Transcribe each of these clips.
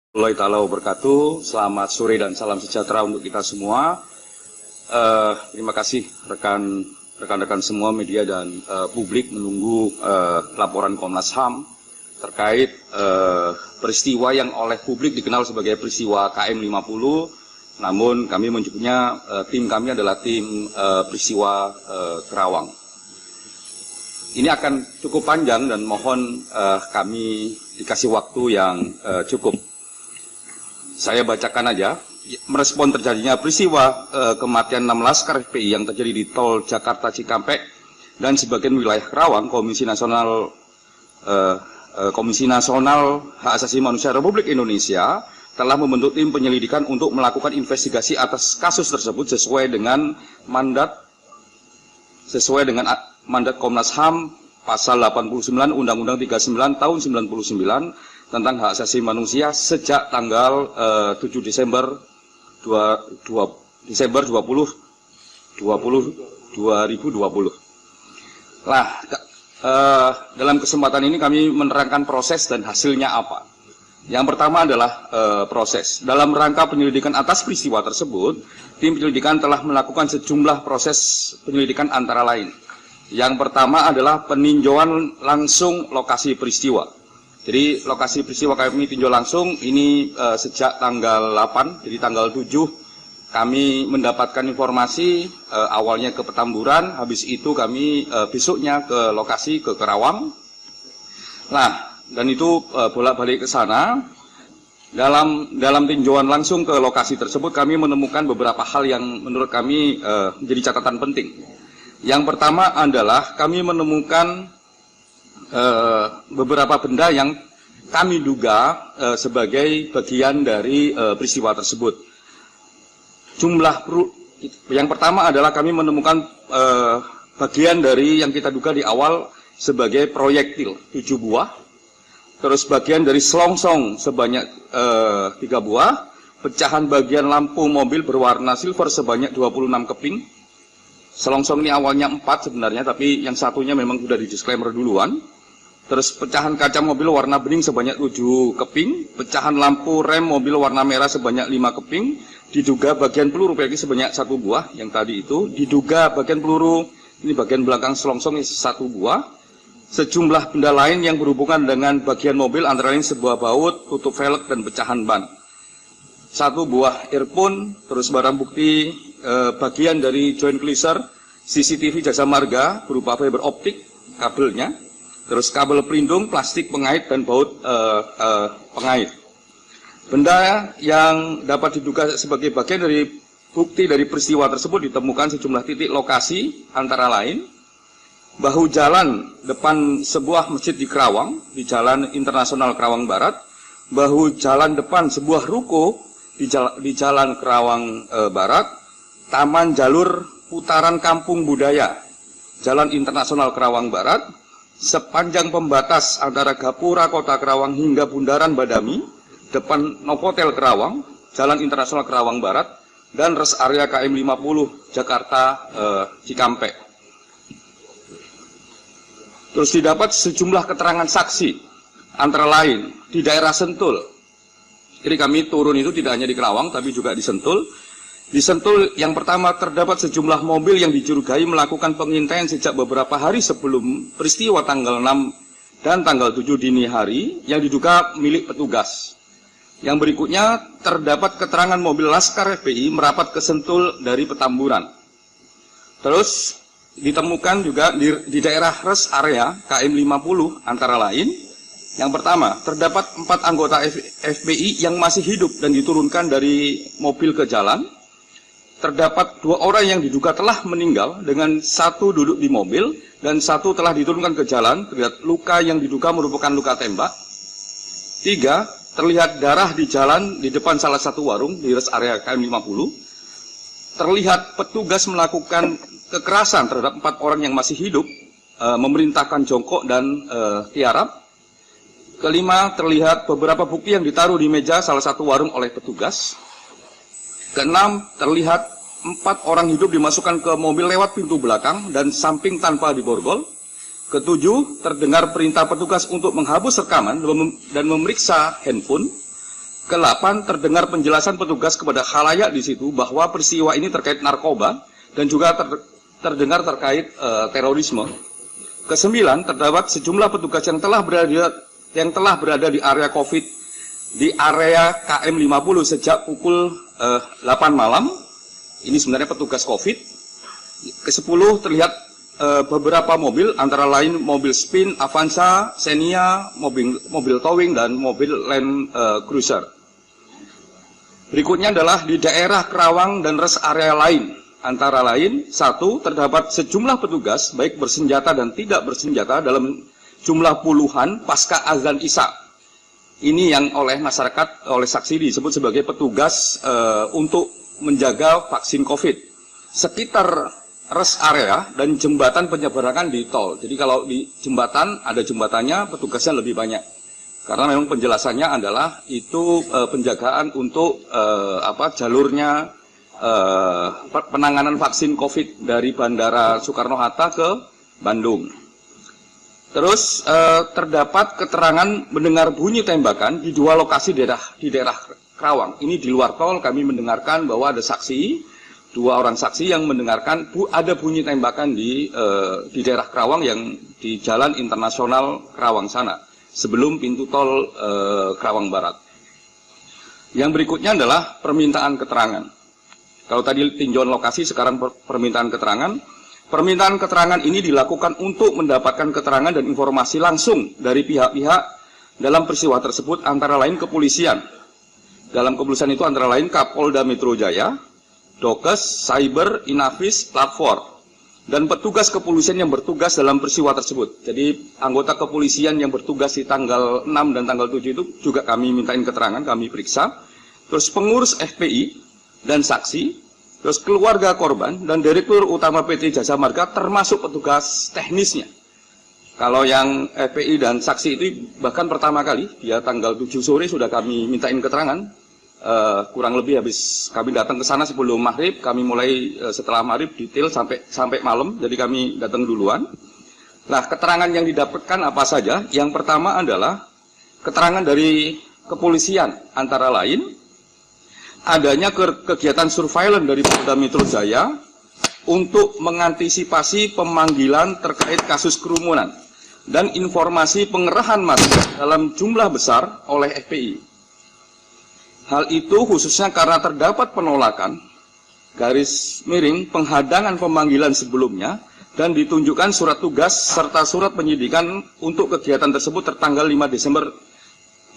Warahmatullahi taala wabarakatuh. Selamat sore dan salam sejahtera untuk kita semua. Terima kasih rekan-rekan semua media dan publik menunggu laporan Komnas HAM terkait peristiwa yang oleh publik dikenal sebagai peristiwa KM 50. Namun kami menyebutnya tim kami adalah tim peristiwa Kerawang. Ini akan cukup panjang dan mohon kami dikasih waktu yang cukup. Saya bacakan aja, merespon terjadinya peristiwa kematian 6 laskar FPI yang terjadi di tol Jakarta Cikampek dan sebagian wilayah Kerawang, Komisi Nasional Hak Asasi Manusia Republik Indonesia telah membentuk tim penyelidikan untuk melakukan investigasi atas kasus tersebut sesuai dengan mandat Komnas HAM pasal 89 Undang-Undang 39 tahun 99 tentang hak asasi manusia sejak tanggal 7 Desember 2020. Nah, dalam kesempatan ini kami menerangkan proses dan hasilnya apa. Yang pertama adalah proses. Dalam rangka penyelidikan atas peristiwa tersebut, tim penyelidikan telah melakukan sejumlah proses penyelidikan antara lain. Yang pertama adalah peninjauan langsung lokasi peristiwa. Jadi lokasi peristiwa kami tinjau langsung ini sejak tanggal 8, jadi tanggal 7 kami mendapatkan informasi awalnya ke Petamburan, habis itu kami besoknya ke lokasi ke Kerawang. Nah, dan itu bolak-balik ke sana. Dalam tinjauan langsung ke lokasi tersebut kami menemukan beberapa hal yang menurut kami menjadi catatan penting. Yang pertama adalah kami menemukan beberapa benda yang kami duga sebagai bagian dari peristiwa tersebut. Yang pertama adalah kami menemukan bagian dari yang kita duga di awal sebagai proyektil 7 buah, terus bagian dari selongsong sebanyak 3 buah, pecahan bagian lampu mobil berwarna silver sebanyak 26 keping. Selongsong ini awalnya 4 sebenarnya, tapi yang satunya memang sudah di disclaimer duluan. Terus pecahan kaca mobil warna bening sebanyak 7 keping, pecahan lampu rem mobil warna merah sebanyak 5 keping, diduga bagian peluru PKI sebanyak 1 buah, yang tadi itu, diduga bagian peluru, ini bagian belakang selongsong ini 1 buah, sejumlah benda lain yang berhubungan dengan bagian mobil antara lain sebuah baut, tutup velg, dan pecahan ban. 1 buah earphone, terus barang bukti bagian dari joint cleaser, CCTV jasa marga berupa fiber optik, kabelnya, terus kabel pelindung, plastik pengait, dan baut pengait. Benda yang dapat diduga sebagai bagian dari bukti dari peristiwa tersebut ditemukan sejumlah titik lokasi, antara lain bahu jalan depan sebuah masjid di Kerawang, di Jalan Internasional Kerawang Barat, bahu jalan depan sebuah ruko di Jalan Kerawang Barat, taman jalur putaran kampung budaya, Jalan Internasional Kerawang Barat, sepanjang pembatas antara Gapura Kota Kerawang hingga Bundaran Badami, depan Novotel Kerawang, Jalan Internasional Kerawang Barat, dan rest area KM 50 Jakarta Cikampek. Terus didapat sejumlah keterangan saksi, antara lain di daerah Sentul. Jadi kami turun itu tidak hanya di Kerawang, tapi juga di Sentul. Di Sentul yang pertama terdapat sejumlah mobil yang dicurigai melakukan pengintaian sejak beberapa hari sebelum peristiwa tanggal 6 dan tanggal 7 dini hari yang diduga milik petugas. Yang berikutnya terdapat keterangan mobil Laskar FPI merapat ke Sentul dari Petamburan. Terus ditemukan juga di daerah rest area KM 50 antara lain. Yang pertama terdapat 4 anggota FPI yang masih hidup dan diturunkan dari mobil ke jalan. Terdapat 2 orang yang diduga telah meninggal dengan 1 duduk di mobil dan 1 telah diturunkan ke jalan. Terlihat luka yang diduga merupakan luka tembak. 3, terlihat darah di jalan di depan salah satu warung di rest area KM 50. Terlihat petugas melakukan kekerasan terhadap 4 orang yang masih hidup, memerintahkan jongkok dan tiarap. Kelima, terlihat beberapa bukti yang ditaruh di meja salah satu warung oleh petugas. Keenam, terlihat 4 orang hidup dimasukkan ke mobil lewat pintu belakang dan samping tanpa diborgol. Ketujuh, terdengar perintah petugas untuk menghapus rekaman dan memeriksa handphone. ke-8 terdengar penjelasan petugas kepada khalayak di situ bahwa peristiwa ini terkait narkoba dan juga terdengar terkait terorisme. Ke-9 terdapat sejumlah petugas yang telah berada di area COVID di area KM 50 sejak pukul 8 malam. Ini sebenarnya petugas COVID. Ke-10 terlihat beberapa mobil, antara lain mobil Spin, Avanza, Xenia, mobil towing, dan mobil Land Cruiser. Berikutnya adalah di daerah Kerawang dan rest area lain. Antara lain, 1. Terdapat sejumlah petugas, baik bersenjata dan tidak bersenjata, dalam jumlah puluhan pasca azan Isya. Ini yang oleh masyarakat, oleh saksi disebut sebagai petugas untuk menjaga vaksin COVID. Sekitar rest area dan jembatan penyeberangan di tol. Jadi kalau di jembatan, ada jembatannya, petugasnya lebih banyak. Karena memang penjelasannya adalah itu penjagaan untuk jalurnya penanganan vaksin COVID dari Bandara Soekarno-Hatta ke Bandung. Terus terdapat keterangan mendengar bunyi tembakan di 2 lokasi di daerah Kerawang. Ini di luar tol kami mendengarkan bahwa ada saksi, 2 orang saksi yang mendengarkan ada bunyi tembakan di daerah Kerawang yang di Jalan Internasional Kerawang sana, sebelum pintu tol Kerawang Barat. Yang berikutnya adalah permintaan keterangan. Kalau tadi tinjauan lokasi, sekarang permintaan keterangan. Permintaan keterangan ini dilakukan untuk mendapatkan keterangan dan informasi langsung dari pihak-pihak dalam peristiwa tersebut, antara lain kepolisian. Dalam kepolisian itu antara lain Kapolda Metro Jaya, Dokes, Cyber, Inavis, Platform, dan petugas kepolisian yang bertugas dalam peristiwa tersebut. Jadi anggota kepolisian yang bertugas di tanggal 6 dan tanggal 7 itu juga kami mintain keterangan, kami periksa. Terus pengurus FPI dan saksi, terus keluarga korban dan Direktur Utama PT Jasa Marga termasuk petugas teknisnya. Kalau yang FPI dan saksi itu bahkan pertama kali, dia tanggal 7 sore sudah kami mintain keterangan. Kurang lebih habis kami datang ke sana sebelum maghrib, kami mulai setelah maghrib detail sampai malam, jadi kami datang duluan. Nah, keterangan yang didapatkan apa saja? Yang pertama adalah keterangan dari kepolisian, antara lain adanya kegiatan surveillance dari Polda Metro Jaya untuk mengantisipasi pemanggilan terkait kasus kerumunan dan informasi pengerahan massa dalam jumlah besar oleh FPI. Hal itu khususnya karena terdapat penolakan, garis miring, penghadangan pemanggilan sebelumnya, dan ditunjukkan surat tugas serta surat penyidikan untuk kegiatan tersebut tertanggal 5 Desember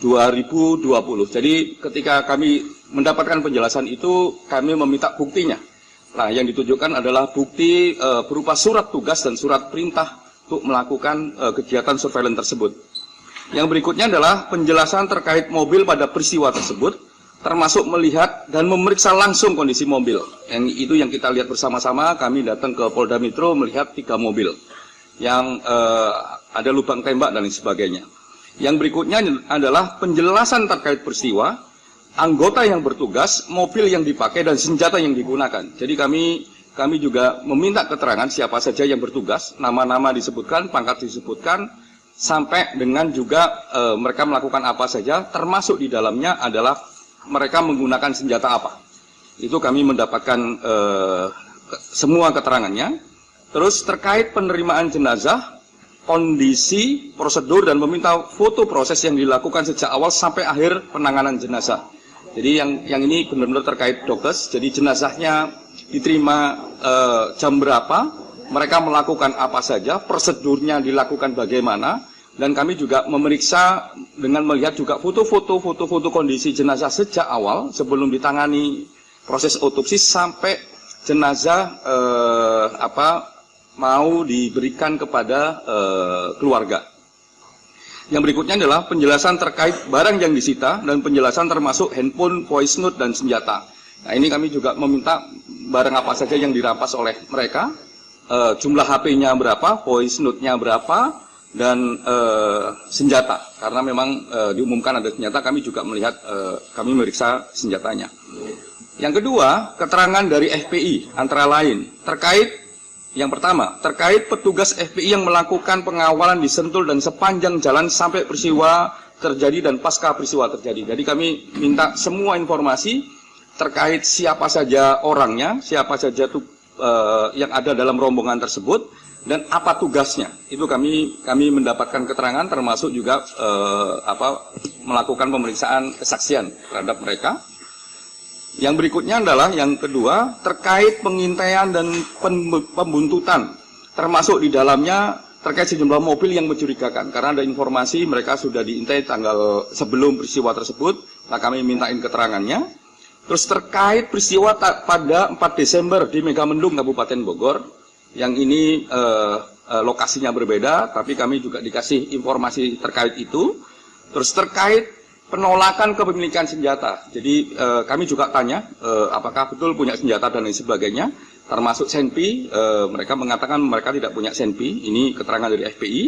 2020. Jadi ketika kami mendapatkan penjelasan itu, kami meminta buktinya. Nah, yang ditunjukkan adalah bukti berupa surat tugas dan surat perintah untuk melakukan kegiatan surveillance tersebut. Yang berikutnya adalah penjelasan terkait mobil pada peristiwa tersebut, termasuk melihat dan memeriksa langsung kondisi mobil. Yang itu yang kita lihat bersama-sama, kami datang ke Polda Metro melihat 3 mobil yang ada lubang tembak dan lain sebagainya. Yang berikutnya adalah penjelasan terkait peristiwa, anggota yang bertugas, mobil yang dipakai, dan senjata yang digunakan. Jadi kami juga meminta keterangan siapa saja yang bertugas, nama-nama disebutkan, pangkat disebutkan, sampai dengan juga mereka melakukan apa saja, termasuk di dalamnya adalah mereka menggunakan senjata apa. Itu kami mendapatkan semua keterangannya. Terus terkait penerimaan jenazah, kondisi, prosedur, dan meminta foto proses yang dilakukan sejak awal sampai akhir penanganan jenazah. Jadi yang ini benar-benar terkait dokes. Jadi jenazahnya diterima jam berapa, mereka melakukan apa saja, prosedurnya dilakukan bagaimana. Dan kami juga memeriksa dengan melihat juga foto-foto kondisi jenazah sejak awal sebelum ditangani proses otopsi sampai jenazah mau diberikan kepada keluarga. Yang berikutnya adalah penjelasan terkait barang yang disita dan penjelasan termasuk handphone, voice note, dan senjata. Nah, ini kami juga meminta barang apa saja yang dirampas oleh mereka, jumlah HP-nya berapa, voice note-nya berapa, dan senjata, karena memang diumumkan ada senjata, kami juga melihat, kami meriksa senjatanya. Yang kedua, keterangan dari FPI antara lain terkait, yang pertama, terkait petugas FPI yang melakukan pengawalan di Sentul dan sepanjang jalan sampai peristiwa terjadi dan pasca peristiwa terjadi. Jadi kami minta semua informasi terkait siapa saja orangnya, siapa saja yang ada dalam rombongan tersebut, dan apa tugasnya. Itu kami mendapatkan keterangan, termasuk juga melakukan pemeriksaan kesaksian terhadap mereka. Yang berikutnya adalah yang kedua, terkait pengintaian dan pembuntutan, termasuk di dalamnya terkait sejumlah mobil yang mencurigakan. Karena ada informasi mereka sudah diintai tanggal sebelum peristiwa tersebut, nah kami mintain keterangannya. Terus terkait peristiwa pada 4 Desember di Megamendung, Kabupaten Bogor, yang ini lokasinya berbeda, tapi kami juga dikasih informasi terkait itu. Terus terkait penolakan kepemilikan senjata. Jadi kami juga tanya apakah betul punya senjata dan lain sebagainya, termasuk SENPI. Mereka mengatakan mereka tidak punya SENPI. Ini keterangan dari FPI.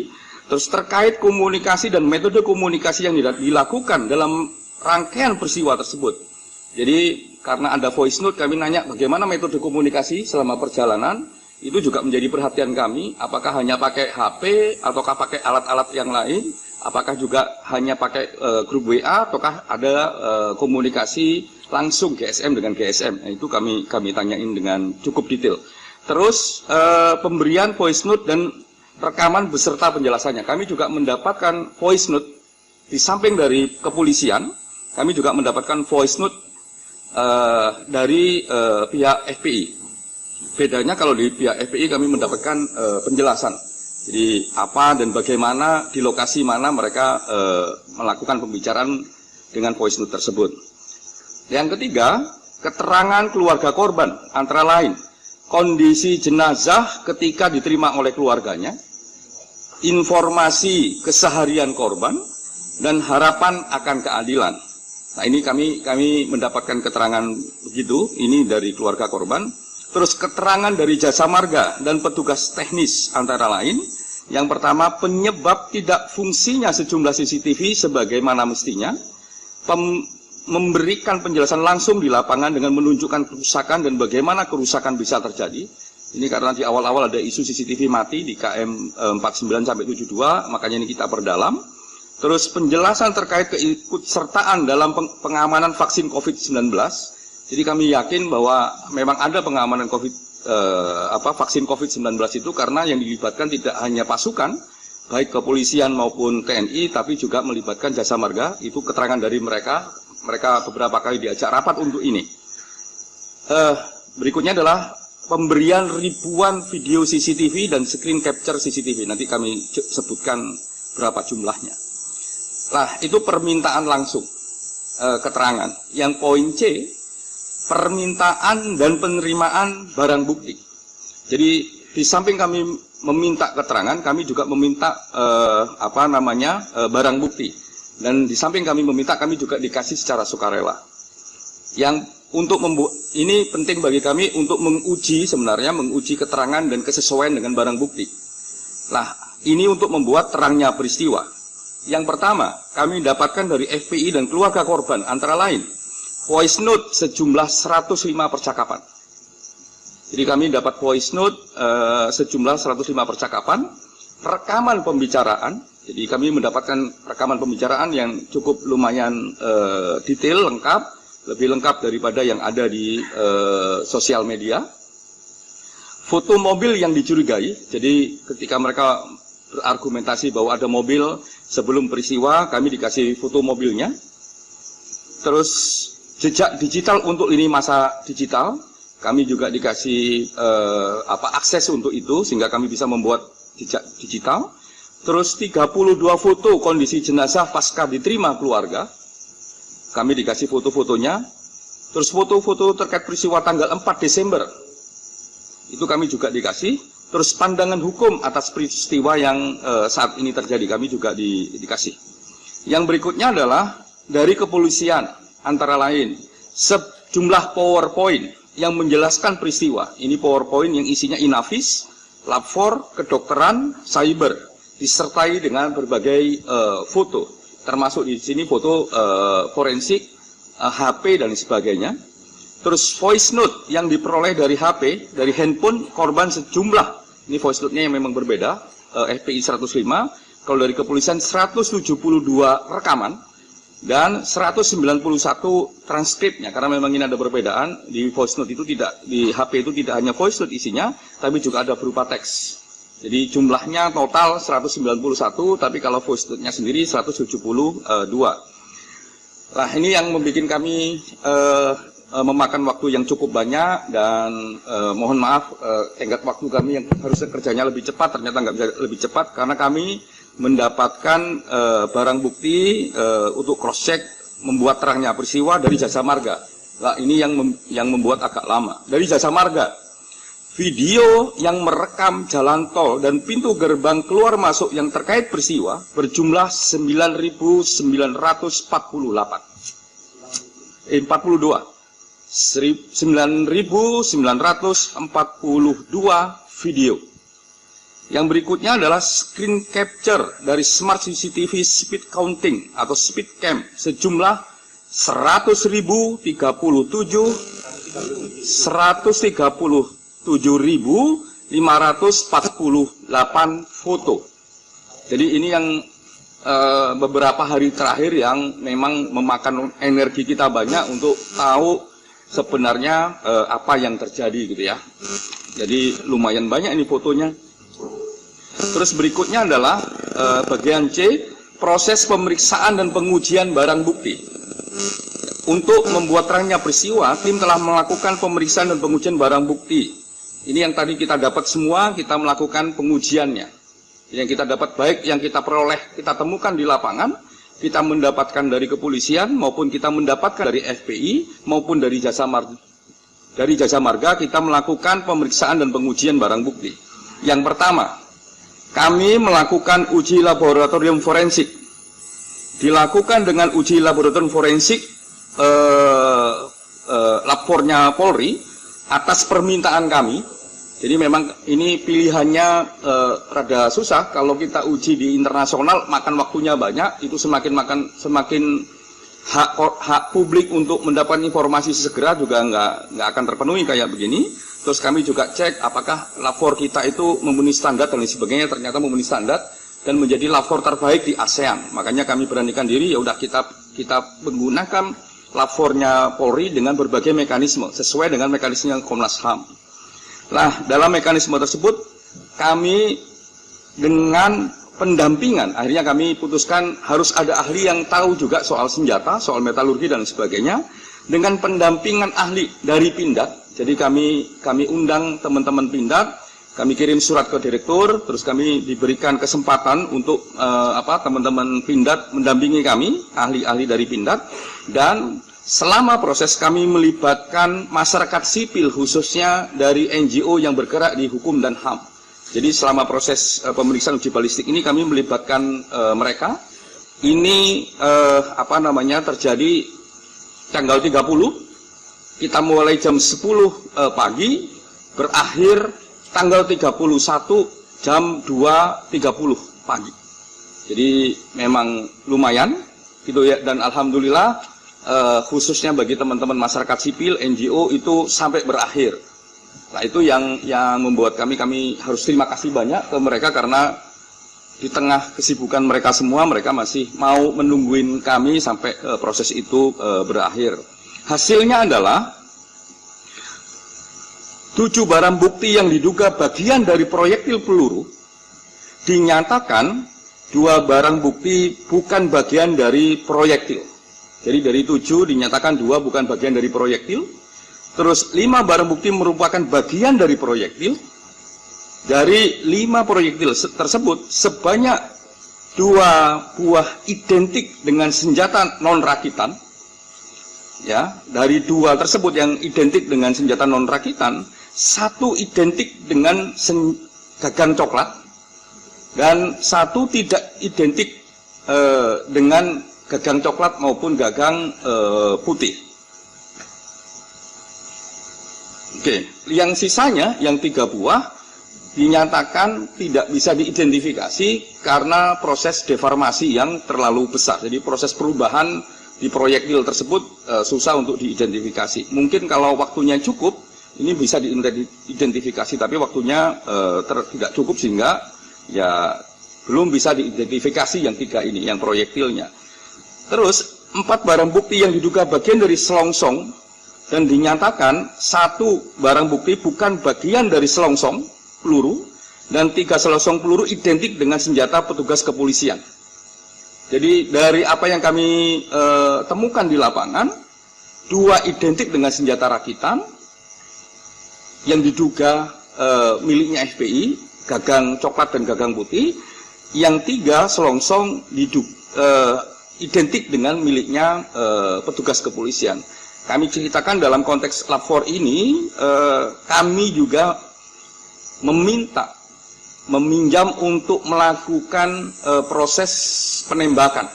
Terus terkait komunikasi dan metode komunikasi yang dilakukan dalam rangkaian peristiwa tersebut. Jadi karena ada voice note, kami nanya bagaimana metode komunikasi selama perjalanan. Itu juga menjadi perhatian kami. Apakah hanya pakai HP ataukah pakai alat-alat yang lain? Apakah juga hanya pakai grup WA, ataukah ada komunikasi langsung GSM dengan GSM? Nah, itu kami tanyain dengan cukup detail. Terus pemberian voice note dan rekaman beserta penjelasannya. Kami juga mendapatkan voice note di samping dari kepolisian. Kami juga mendapatkan voice note dari pihak FPI. Bedanya kalau di pihak FPI kami mendapatkan penjelasan. Jadi apa dan bagaimana di lokasi mana mereka melakukan pembicaraan dengan voice note tersebut. Yang ketiga, keterangan keluarga korban, antara lain kondisi jenazah ketika diterima oleh keluarganya, informasi keseharian korban, dan harapan akan keadilan. Nah, ini kami mendapatkan keterangan begitu, ini dari keluarga korban. Terus keterangan dari jasa marga dan petugas teknis antara lain. Yang pertama, penyebab tidak fungsinya sejumlah CCTV sebagaimana mestinya. Memberikan penjelasan langsung di lapangan dengan menunjukkan kerusakan dan bagaimana kerusakan bisa terjadi. Ini karena di awal-awal ada isu CCTV mati di KM 49-72, makanya ini kita perdalam. Terus penjelasan terkait keikutsertaan dalam pengamanan vaksin COVID-19. Jadi kami yakin bahwa memang ada pengamanan vaksin COVID-19 itu karena yang dilibatkan tidak hanya pasukan, baik kepolisian maupun TNI, tapi juga melibatkan jasa marga. Itu keterangan dari mereka beberapa kali diajak rapat untuk ini. Berikutnya adalah pemberian ribuan video CCTV dan screen capture CCTV. Nanti kami sebutkan berapa jumlahnya. Nah, itu permintaan langsung keterangan. Yang poin C, permintaan dan penerimaan barang bukti. Jadi di samping kami meminta keterangan, kami juga meminta barang bukti. Dan di samping kami meminta, kami juga dikasih secara sukarela. Yang untuk ini penting bagi kami untuk menguji keterangan dan kesesuaian dengan barang bukti. Nah, ini untuk membuat terangnya peristiwa. Yang pertama, kami dapatkan dari FPI dan keluarga korban antara lain voice note sejumlah 105 percakapan. Jadi kami dapat voice note sejumlah 105 percakapan, rekaman pembicaraan. Jadi kami mendapatkan rekaman pembicaraan yang cukup lumayan detail, lengkap, lebih lengkap daripada yang ada di sosial media. Foto mobil yang dicurigai. Jadi ketika mereka berargumentasi bahwa ada mobil sebelum peristiwa, kami dikasih foto mobilnya. Terus jejak digital untuk lini masa digital, kami juga dikasih akses untuk itu sehingga kami bisa membuat jejak digital. Terus 32 foto kondisi jenazah pasca diterima keluarga, kami dikasih foto-fotonya. Terus foto-foto terkait peristiwa tanggal 4 Desember, itu kami juga dikasih. Terus pandangan hukum atas peristiwa yang saat ini terjadi, kami juga dikasih. Yang berikutnya adalah dari kepolisian, antara lain sejumlah PowerPoint yang menjelaskan peristiwa. Ini PowerPoint yang isinya Inavis, Lab 4, kedokteran, cyber, disertai dengan berbagai foto, termasuk di sini foto forensik, HP dan sebagainya. Terus voice note yang diperoleh dari HP, dari handphone korban sejumlah, ini voice note-nya yang memang berbeda, FPI 105, kalau dari kepolisian 172 rekaman, dan 191 transkripnya, karena memang ini ada perbedaan, di voice note itu tidak, di HP itu tidak hanya voice note isinya, tapi juga ada berupa teks. Jadi jumlahnya total 191, tapi kalau voice note-nya sendiri 172. Nah, ini yang membuat kami memakan waktu yang cukup banyak, dan mohon maaf tenggat waktu kami yang harusnya kerjanya lebih cepat ternyata nggak bisa lebih cepat karena kami mendapatkan barang bukti untuk cross check membuat terangnya peristiwa dari Jasa Marga. Nah, ini yang membuat agak lama. Dari Jasa Marga, video yang merekam jalan tol dan pintu gerbang keluar masuk yang terkait peristiwa berjumlah 9.942 video. Yang berikutnya adalah screen capture dari smart CCTV speed counting atau speed cam sejumlah 137.548 foto. Jadi ini yang beberapa hari terakhir yang memang memakan energi kita banyak untuk tahu sebenarnya apa yang terjadi gitu ya. Jadi lumayan banyak ini fotonya. Terus berikutnya adalah bagian C, proses pemeriksaan dan pengujian barang bukti. Untuk membuat terangnya peristiwa, tim telah melakukan pemeriksaan dan pengujian barang bukti. Ini yang tadi kita dapat semua, kita melakukan pengujiannya. Yang kita dapat baik yang kita peroleh, kita temukan di lapangan, kita mendapatkan dari kepolisian maupun kita mendapatkan dari FPI maupun dari Jasa Marga. Dari Jasa Marga kita melakukan pemeriksaan dan pengujian barang bukti. Yang pertama, kami melakukan uji laboratorium forensik. Dilakukan dengan uji laboratorium forensik lapornya Polri atas permintaan kami. Jadi memang ini pilihannya rada susah. Kalau kita uji di internasional makan waktunya banyak, itu semakin hak publik untuk mendapatkan informasi segera juga nggak akan terpenuhi kayak begini. Terus kami juga cek apakah lapor kita itu memenuhi standar dan lain sebagainya, ternyata memenuhi standar dan menjadi lapor terbaik di ASEAN. Makanya kami beranikan diri, ya udah kita menggunakan lapornya Polri dengan berbagai mekanisme sesuai dengan mekanisme Komnas HAM. Nah, dalam mekanisme tersebut kami dengan pendampingan, akhirnya kami putuskan harus ada ahli yang tahu juga soal senjata, soal metalurgi dan sebagainya, dengan pendampingan ahli dari Pindad. Jadi kami undang teman-teman Pindad, kami kirim surat ke direktur, terus kami diberikan kesempatan untuk teman-teman Pindad mendampingi kami, ahli-ahli dari Pindad, dan selama proses kami melibatkan masyarakat sipil khususnya dari NGO yang bergerak di hukum dan HAM. Jadi selama proses pemeriksaan uji balistik ini kami melibatkan mereka. Ini terjadi tanggal 30. Kita mulai jam 10 pagi, berakhir tanggal 31 jam 2.30 pagi. Jadi memang lumayan gitu ya, dan alhamdulillah khususnya bagi teman-teman masyarakat sipil, NGO itu sampai berakhir. Nah, itu yang membuat kami harus terima kasih banyak ke mereka karena di tengah kesibukan mereka semua, mereka masih mau menungguin kami sampai proses itu berakhir. Hasilnya adalah 7 barang bukti yang diduga bagian dari proyektil peluru dinyatakan 2 barang bukti bukan bagian dari proyektil. Jadi dari 7 dinyatakan 2 bukan bagian dari proyektil. Terus 5 barang bukti merupakan bagian dari proyektil. Dari 5 proyektil tersebut sebanyak 2 buah identik dengan senjata non-rakitan. Ya, dari 2 tersebut yang identik dengan senjata non-rakitan, 1 identik dengan gagang coklat dan 1 tidak identik dengan gagang coklat maupun gagang putih. Oke, yang sisanya, yang 3 buah dinyatakan tidak bisa diidentifikasi karena proses deformasi yang terlalu besar. Jadi proses perubahan di proyektil tersebut susah untuk diidentifikasi. Mungkin kalau waktunya cukup, ini bisa diidentifikasi, tapi waktunya tidak cukup sehingga ya Belum bisa diidentifikasi yang 3 ini, yang proyektilnya. Terus 4 barang bukti yang diduga bagian dari selongsong dan dinyatakan 1 barang bukti bukan bagian dari selongsong peluru dan 3 selongsong peluru identik dengan senjata petugas kepolisian. Jadi dari apa yang kami temukan di lapangan, 2 identik dengan senjata rakitan yang diduga miliknya FPI, gagang coklat dan gagang putih. Yang 3 selongsong identik dengan miliknya petugas kepolisian. Kami ceritakan dalam konteks lab 4 ini, kami juga meminjam untuk melakukan proses penembakan.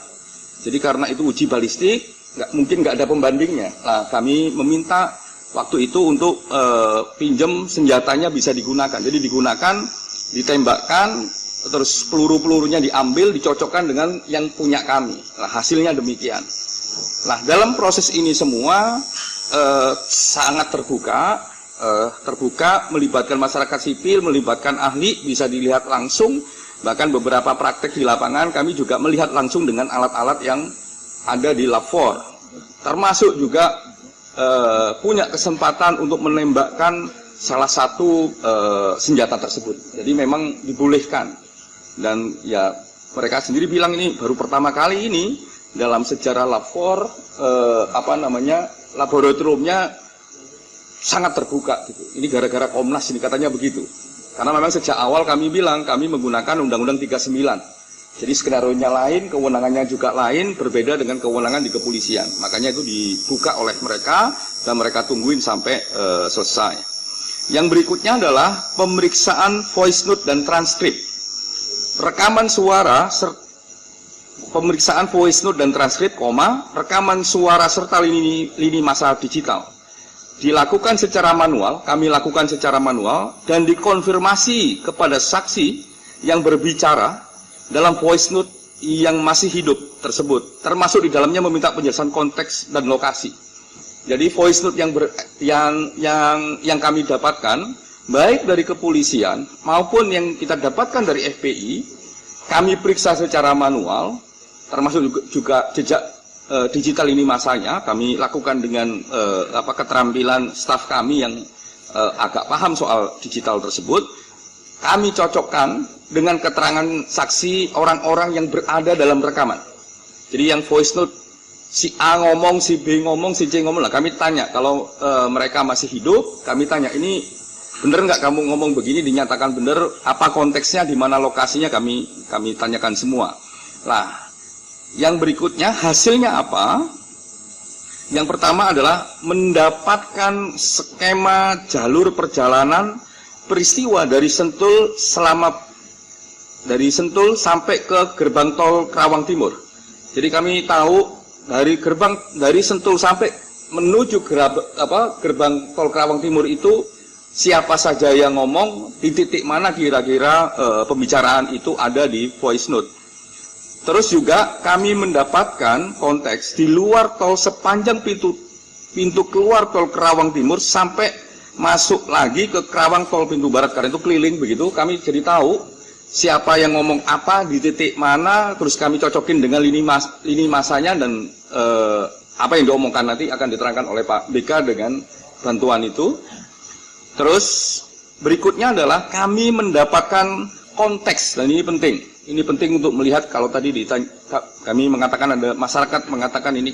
Jadi karena itu uji balistik, mungkin nggak ada pembandingnya. Nah, kami meminta waktu itu untuk pinjam senjatanya bisa digunakan. Jadi digunakan, ditembakkan, terus peluru-pelurunya diambil, dicocokkan dengan yang punya kami. Nah, hasilnya demikian. Nah, dalam proses ini semua sangat terbuka, melibatkan masyarakat sipil, melibatkan ahli, bisa dilihat langsung. Bahkan beberapa praktek di lapangan kami juga melihat langsung dengan alat-alat yang ada di lab 4. Termasuk juga punya kesempatan untuk menembakkan salah satu senjata tersebut. Jadi memang dibolehkan. Dan ya mereka sendiri bilang ini baru pertama kali ini dalam sejarah lab 4 laboratoriumnya sangat terbuka gitu. Ini gara-gara Komnas ini katanya begitu. Karena memang sejak awal kami bilang kami menggunakan Undang-Undang 39. Jadi skenarionya lain, kewenangannya juga lain, berbeda dengan kewenangan di kepolisian. Makanya itu dibuka oleh mereka dan mereka tungguin sampai selesai. Yang berikutnya adalah pemeriksaan voice note dan transkrip. Rekaman suara, pemeriksaan voice note dan transkrip, rekaman suara serta lini masa digital. Dilakukan secara manual, kami lakukan secara manual, dan dikonfirmasi kepada saksi yang berbicara dalam voice note yang masih hidup tersebut. Termasuk di dalamnya meminta penjelasan konteks dan lokasi. Jadi voice note yang kami dapatkan, baik dari kepolisian maupun yang kita dapatkan dari FPI, kami periksa secara manual, termasuk juga jejak digital ini masanya, kami lakukan dengan keterampilan staf kami yang agak paham soal digital tersebut. Kami cocokkan dengan keterangan saksi orang-orang yang berada dalam rekaman. Jadi yang voice note, si A ngomong, si B ngomong, si C ngomong, lah kami tanya, kalau mereka masih hidup, kami tanya, ini benar nggak kamu ngomong begini, dinyatakan benar, apa konteksnya, di mana lokasinya, kami tanyakan semua. Lah, yang berikutnya hasilnya apa? Yang pertama adalah mendapatkan skema jalur perjalanan peristiwa dari Sentul sampai ke gerbang tol Kerawang Timur. Jadi kami tahu dari Sentul sampai menuju gerbang tol Kerawang Timur itu siapa saja yang ngomong, di titik mana kira-kira pembicaraan itu ada di voice note. Terus juga kami mendapatkan konteks di luar tol sepanjang pintu keluar tol Kerawang Timur sampai masuk lagi ke Kerawang tol pintu barat, karena itu keliling begitu. Kami jadi tahu siapa yang ngomong apa di titik mana, terus kami cocokin dengan lini masanya dan apa yang diomongkan nanti akan diterangkan oleh Pak BK dengan bantuan itu. Terus berikutnya adalah kami mendapatkan konteks, dan ini penting. Ini penting untuk melihat, kalau tadi kami mengatakan ada masyarakat mengatakan ini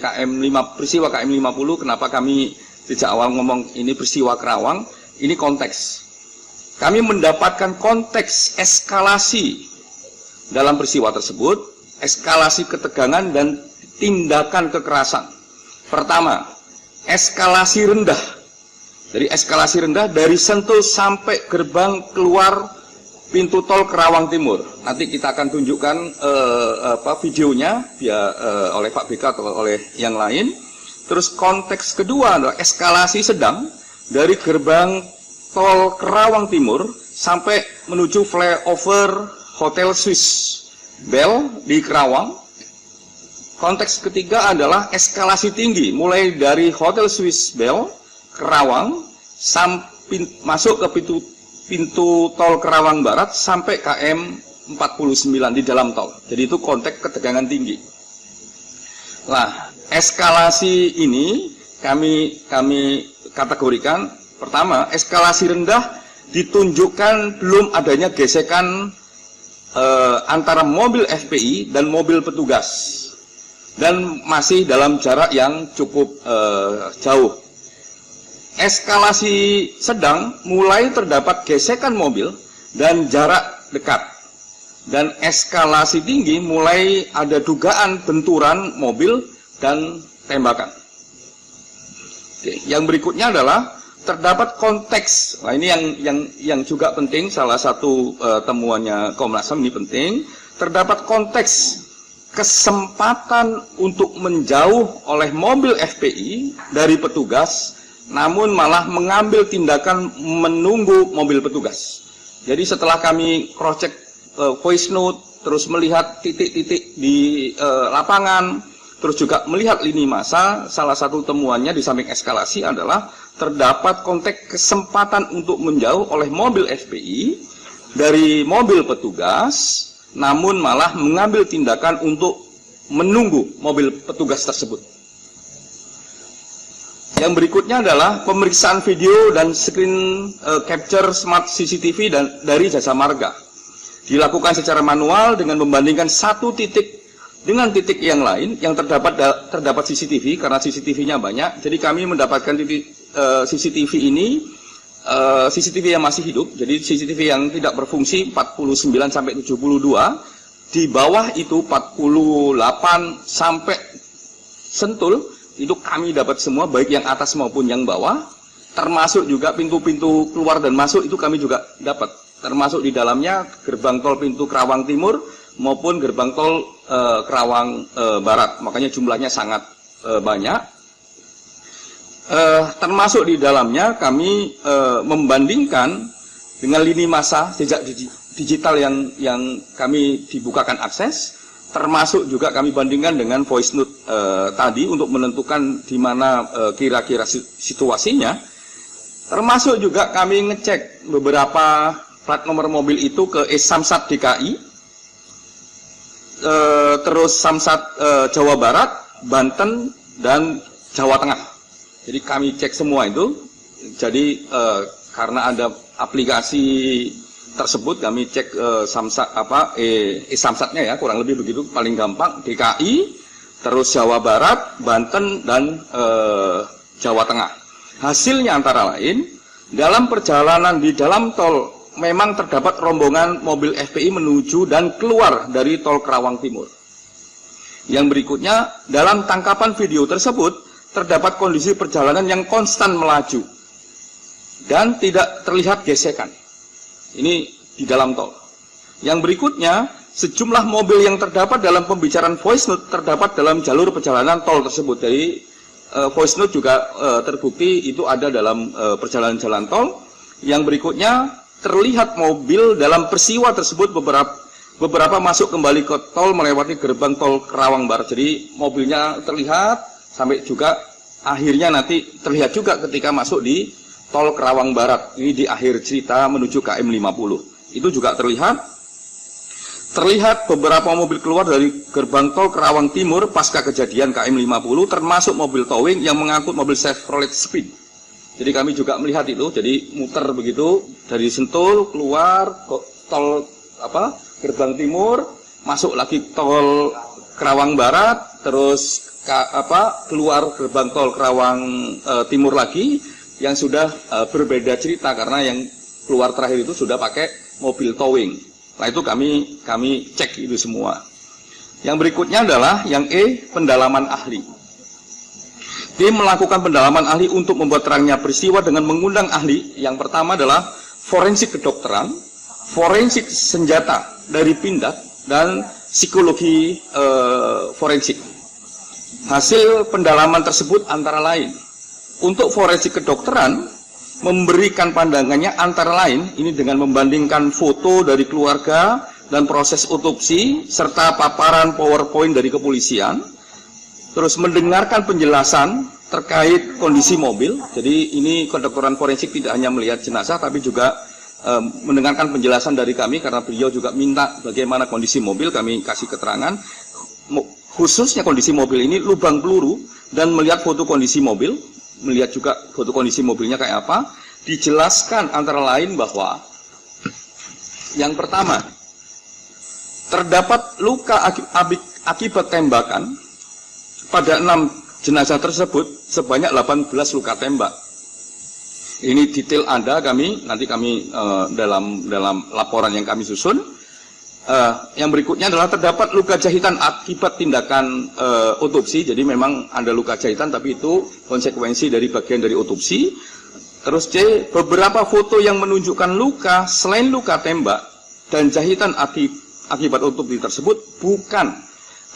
peristiwa KM 50, kenapa kami sejak awal ngomong ini peristiwa Kerawang, ini konteks. Kami mendapatkan konteks eskalasi dalam peristiwa tersebut, eskalasi ketegangan dan tindakan kekerasan. Pertama, eskalasi rendah. Jadi eskalasi rendah dari Sentul sampai gerbang keluar pintu tol Kerawang Timur. Nanti kita akan tunjukkan videonya oleh Pak BK atau oleh yang lain. Terus konteks kedua adalah eskalasi sedang dari gerbang tol Kerawang Timur sampai menuju flyover Hotel Swiss Bell di Kerawang. Konteks ketiga adalah eskalasi tinggi mulai dari Hotel Swiss Bell Kerawang masuk ke pintu tol Kerawang Barat sampai KM 49 di dalam tol. Jadi itu konteks ketegangan tinggi. Nah, eskalasi ini kami kategorikan, pertama, eskalasi rendah ditunjukkan belum adanya gesekan antara mobil FPI dan mobil petugas, dan masih dalam jarak yang cukup jauh. Eskalasi sedang mulai terdapat gesekan mobil dan jarak dekat, dan eskalasi tinggi mulai ada dugaan benturan mobil dan tembakan. Oke, yang berikutnya adalah terdapat konteks. Nah, ini yang juga penting, salah satu temuannya Komnas HAM ini penting. Terdapat konteks kesempatan untuk menjauh oleh mobil FPI dari petugas, namun malah mengambil tindakan menunggu mobil petugas. Jadi setelah kami cross-check voice note, terus melihat titik-titik di lapangan, terus juga melihat lini massa, salah satu temuannya di samping eskalasi adalah terdapat konteks kesempatan untuk menjauh oleh mobil FPI dari mobil petugas, namun malah mengambil tindakan untuk menunggu mobil petugas tersebut. Yang berikutnya adalah pemeriksaan video dan screen capture smart CCTV dari Jasa Marga. Dilakukan secara manual dengan membandingkan satu titik dengan titik yang lain yang terdapat CCTV, karena CCTV-nya banyak. Jadi kami mendapatkan titik CCTV ini, CCTV yang masih hidup, jadi CCTV yang tidak berfungsi 49 sampai 72, di bawah itu 48 sampai Sentul, itu kami dapat semua, baik yang atas maupun yang bawah, termasuk juga pintu-pintu keluar dan masuk itu kami juga dapat, termasuk di dalamnya gerbang tol pintu Kerawang Timur maupun gerbang tol Kerawang Barat, makanya jumlahnya sangat banyak. Termasuk di dalamnya kami membandingkan dengan lini massa jejak digital yang kami dibukakan akses, termasuk juga kami bandingkan dengan voice note tadi untuk menentukan di mana kira-kira situasinya. Termasuk juga kami ngecek beberapa plat nomor mobil itu ke Samsat DKI, terus Samsat Jawa Barat, Banten, dan Jawa Tengah. Jadi kami cek semua itu. Jadi karena ada aplikasi tersebut, kami cek Samsat Samsatnya ya, kurang lebih begitu, paling gampang DKI, terus Jawa Barat, Banten, dan Jawa Tengah. Hasilnya antara lain, dalam perjalanan di dalam tol memang terdapat rombongan mobil FPI menuju dan keluar dari tol Kerawang Timur. Yang berikutnya, dalam tangkapan video tersebut terdapat kondisi perjalanan yang konstan melaju dan tidak terlihat gesekan. Ini di dalam tol. Yang berikutnya, sejumlah mobil yang terdapat dalam pembicaraan voice note terdapat dalam jalur perjalanan tol tersebut. Jadi voice note juga terbukti itu ada dalam perjalanan jalan tol. Yang berikutnya, terlihat mobil dalam peristiwa tersebut beberapa masuk kembali ke tol melewati gerbang tol Kerawang Barat. Jadi mobilnya terlihat sampai juga akhirnya nanti terlihat juga ketika masuk di tol Kerawang Barat. Ini di akhir cerita menuju KM 50. Itu juga terlihat beberapa mobil keluar dari gerbang tol Kerawang Timur pasca kejadian KM 50, termasuk mobil towing yang mengangkut mobil Chevrolet Speed. Jadi kami juga melihat itu, jadi muter begitu dari Sentul keluar tol gerbang timur, masuk lagi tol Kerawang Barat, terus keluar gerbang tol Kerawang Timur lagi, yang sudah berbeda cerita karena yang keluar terakhir itu sudah pakai mobil towing. Nah itu kami cek itu semua. Yang berikutnya adalah yang pendalaman ahli. Tim melakukan pendalaman ahli untuk membuat terangnya peristiwa dengan mengundang ahli. Yang pertama adalah forensik kedokteran, forensik senjata dari Pindad, dan psikologi forensik. Hasil pendalaman tersebut antara lain, untuk forensik kedokteran memberikan pandangannya antara lain ini dengan membandingkan foto dari keluarga dan proses otopsi serta paparan PowerPoint dari kepolisian, terus mendengarkan penjelasan terkait kondisi mobil. Jadi ini kedokteran forensik tidak hanya melihat jenazah tapi juga mendengarkan penjelasan dari kami karena beliau juga minta bagaimana kondisi mobil, kami kasih keterangan. Khususnya kondisi mobil ini lubang peluru dan melihat foto kondisi mobil, melihat juga foto kondisi mobilnya kayak apa. Dijelaskan antara lain bahwa yang pertama, terdapat luka akibat tembakan pada 6 jenazah tersebut sebanyak 18 luka tembak. Ini detail Anda nanti kami dalam laporan yang kami susun. Yang berikutnya adalah terdapat luka jahitan akibat tindakan otopsi. Jadi memang ada luka jahitan, tapi itu konsekuensi dari bagian dari otopsi. Terus C, beberapa foto yang menunjukkan luka selain luka tembak dan jahitan akibat otopsi tersebut bukan